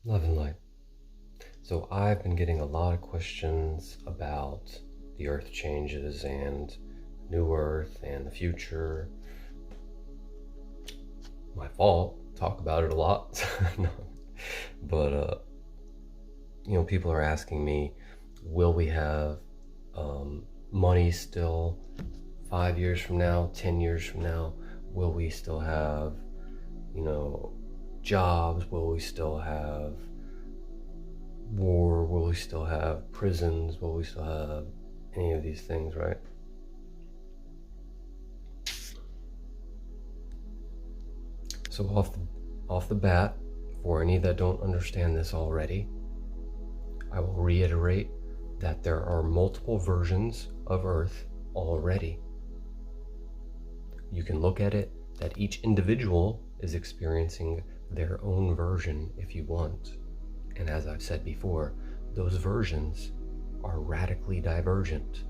Love and light. So I've been getting a lot of questions about the earth changes and new earth and the future. My fault. Talk about it a lot. No. But, people are asking me, will we have money still 5 years from now, 10 years from now? Will we still have, jobs? Will we still have war? Will we still have prisons? Will we still have any of these things, right? So off the bat, for any that don't understand this already, I will reiterate that there are multiple versions of Earth already. You can look at it that each individual is experiencing their own version if you want. And as I've said before, those versions are radically divergent.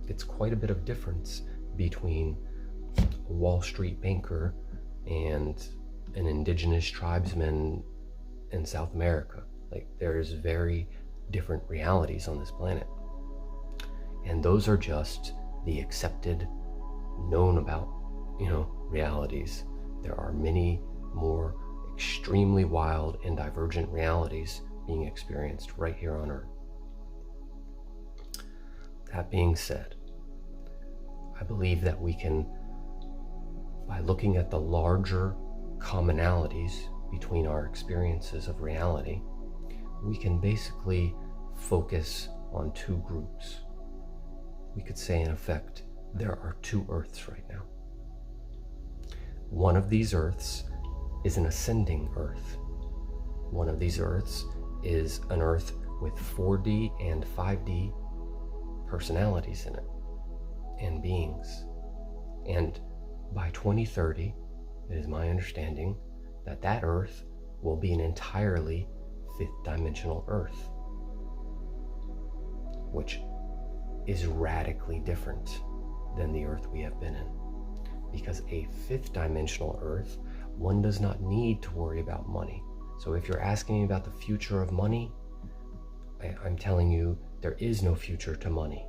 It's quite a bit of difference between a Wall Street banker and an indigenous tribesman in South America. Like, there's very different realities on this planet. And those are just the accepted, known about, realities. There are many more extremely wild and divergent realities being experienced right here on Earth. That being said, I believe that we can, by looking at the larger commonalities between our experiences of reality, we can basically focus on two groups. We could say, in effect, there are two Earths right now. One of these Earths is an ascending Earth. One of these Earths is an Earth with 4D and 5D personalities in it and beings. And by 2030, it is my understanding that that Earth will be an entirely fifth dimensional Earth, which is radically different than the Earth we have been in. Because a fifth dimensional Earth, one does not need to worry about money. So if you're asking me about the future of money, I'm telling you, there is no future to money.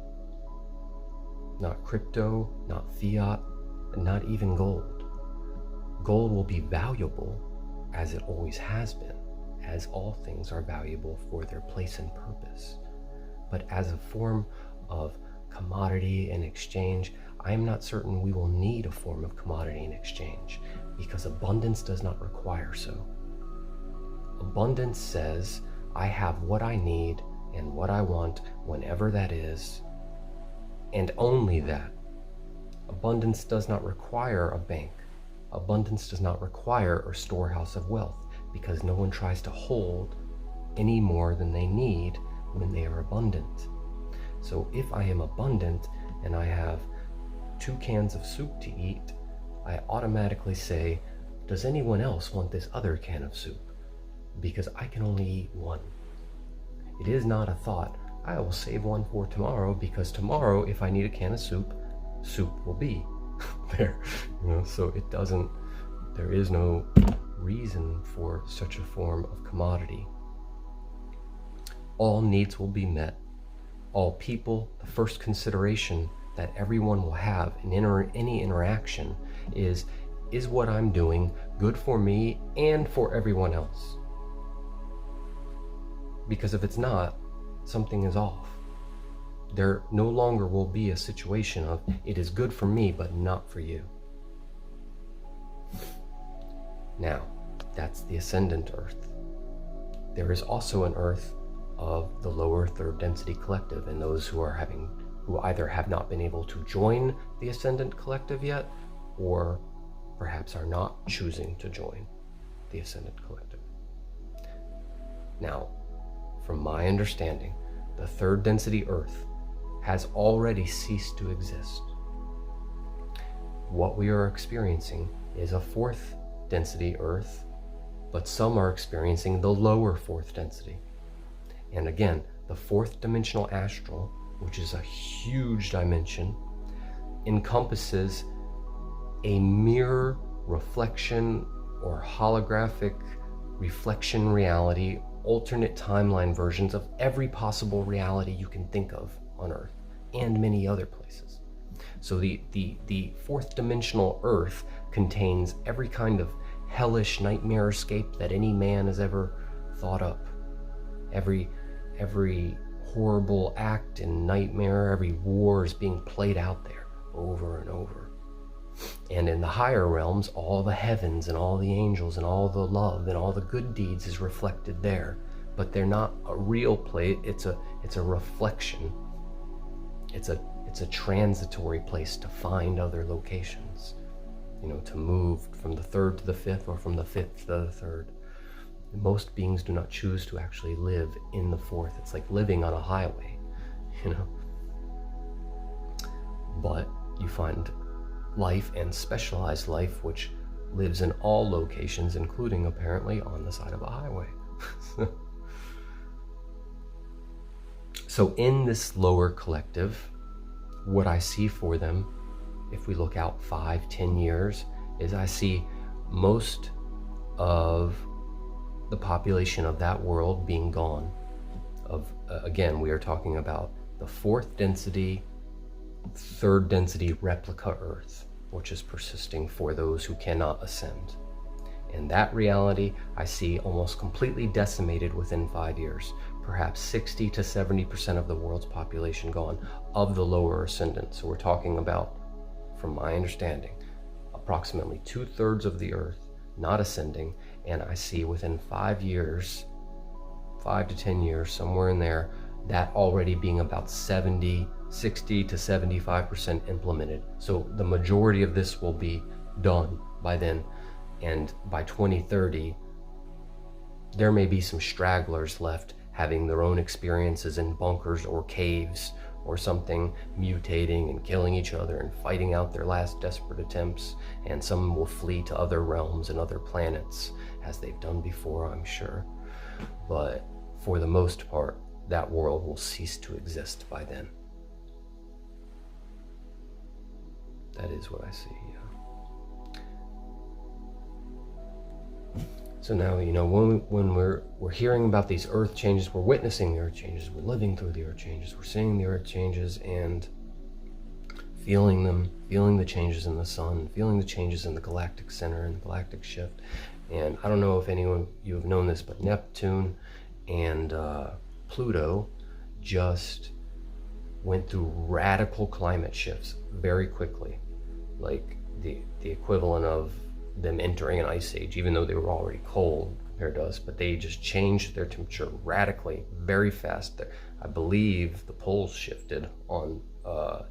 Not crypto, not fiat, and not even gold. Gold will be valuable as it always has been, as all things are valuable for their place and purpose. But as a form of commodity and exchange, I am not certain we will need a form of commodity and exchange, because abundance does not require so. Abundance says, I have what I need and what I want whenever that is, and only that. Abundance does not require a bank. Abundance does not require a storehouse of wealth, because no one tries to hold any more than they need when they are abundant. So if I am abundant and I have 2 cans of soup to eat, I automatically say, does anyone else want this other can of soup? Because I can only eat one. It is not a thought, I will save one for tomorrow, because tomorrow, if I need a can of soup, soup will be there. So there is no reason for such a form of commodity. All needs will be met. All people, the first consideration that everyone will have in any interaction is what I'm doing good for me and for everyone else? Because if it's not, something is off. There no longer will be a situation of, it is good for me, but not for you. Now, that's the ascendant Earth. There is also an Earth of the lower third density collective, and those who either have not been able to join the ascendant collective yet, or perhaps are not choosing to join the ascendant collective. Now, from my understanding, the third density Earth has already ceased to exist. What we are experiencing is a fourth density Earth, but some are experiencing the lower fourth density. And again, the fourth dimensional astral, which is a huge dimension, encompasses a mirror reflection or holographic reflection reality, alternate timeline versions of every possible reality you can think of on Earth and many other places. So the fourth dimensional Earth contains every kind of hellish nightmare escape that any man has ever thought up. Every horrible act and nightmare, every war is being played out there over and over. And in the higher realms, all the heavens and all the angels and all the love and all the good deeds is reflected there. But they're not a real place. It's a reflection. It's a transitory place to find other locations. To move from the third to the fifth, or from the fifth to the third. Most beings do not choose to actually live in the fourth. It's like living on a highway, But you find life, and specialized life, which lives in all locations, including apparently on the side of a highway. So in this lower collective, what I see for them, if we look out 5-10 years, is I see most of the population of that world being gone. Again, we are talking about the fourth density, third density replica Earth, which is persisting for those who cannot ascend. And that reality I see almost completely decimated within 5 years. Perhaps 60 to 70% of the world's population gone of the lower ascendant. So we're talking about, from my understanding, approximately 2/3 of the Earth not ascending. And I see within 5 years, 5 to 10 years, somewhere in there, that already being about 60 to 75% implemented. So the majority of this will be done by then. And by 2030, there may be some stragglers left having their own experiences in bunkers or caves or something, mutating and killing each other and fighting out their last desperate attempts. And some will flee to other realms and other planets, as they've done before, I'm sure. But for the most part, that world will cease to exist by then. That is what I see, yeah. So now, when we're hearing about these earth changes, we're witnessing the earth changes, we're living through the earth changes, we're seeing the earth changes and feeling them, feeling the changes in the sun, feeling the changes in the galactic center and the galactic shift. And I don't know if anyone, you have known this, but Neptune and Pluto just went through radical climate shifts very quickly, like the equivalent of them entering an ice age, even though they were already cold compared to us, but they just changed their temperature radically, very fast. I believe the poles shifted on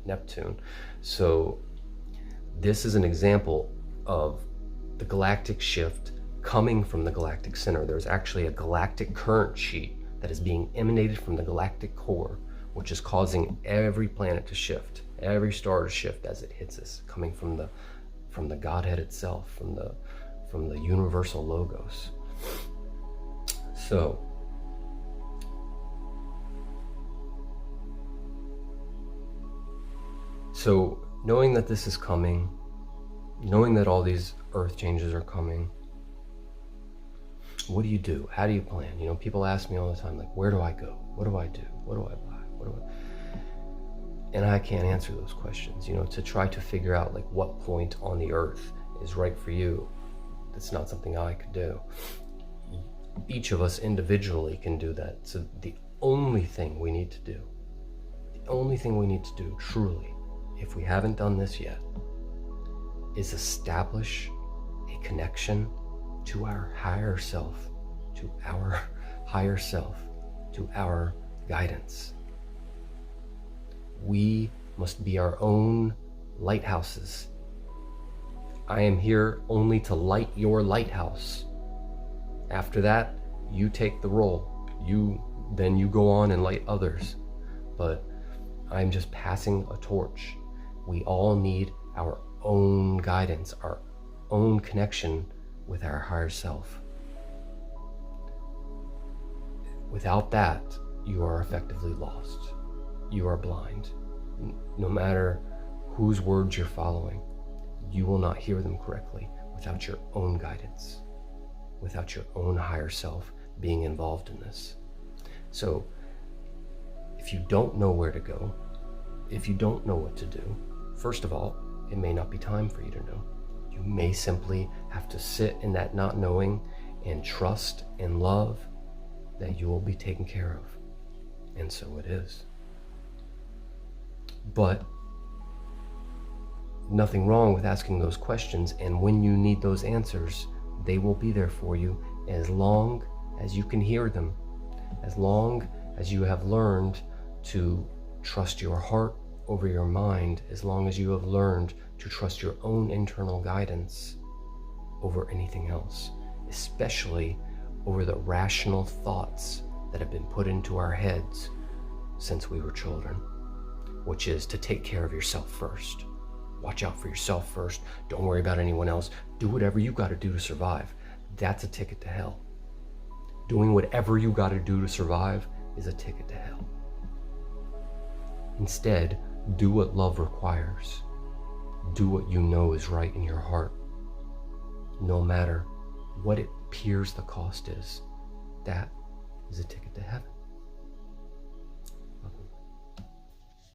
Neptune. So this is an example of the galactic shift coming from the galactic center. There's actually a galactic current sheet that is being emanated from the galactic core, which is causing every planet to shift, every star to shift as it hits us, coming from the Godhead itself, from the universal logos. So knowing that this is coming, knowing that all these earth changes are coming, what do you do? How do you plan? People ask me all the time, like, where do I go? What do I do? What do I buy? And I can't answer those questions, to try to figure out like what point on the earth is right for you. That's not something I could do. Each of us individually can do that. So the only thing we need to do truly, if we haven't done this yet, is establish a connection to our higher self, to our guidance. We must be our own lighthouses. I am here only to light your lighthouse. After that, you take the role. Then you go on and light others. But I'm just passing a torch. We all need our own guidance, our own connection with our higher self. Without that, you are effectively lost. You are blind. No matter whose words you're following, you will not hear them correctly without your own guidance. without your own higher self being involved in this. So if you don't know where to go, if you don't know what to do, first of all, it may not be time for you to know. You may simply have to sit in that not knowing and trust and love that you will be taken care of. And so it is. But nothing wrong with asking those questions, and when you need those answers, they will be there for you as long as you can hear them, as long as you have learned to trust your heart over your mind, as long as you have learned to trust your own internal guidance over anything else, especially over the rational thoughts that have been put into our heads since we were children, which is to take care of yourself first. Watch out for yourself first. Don't worry about anyone else. Do whatever you got to do to survive. That's a ticket to hell. Doing whatever you got to do to survive is a ticket to hell. Instead, do what love requires. Do what you know is right in your heart, no matter what it appears the cost is. That is a ticket to heaven.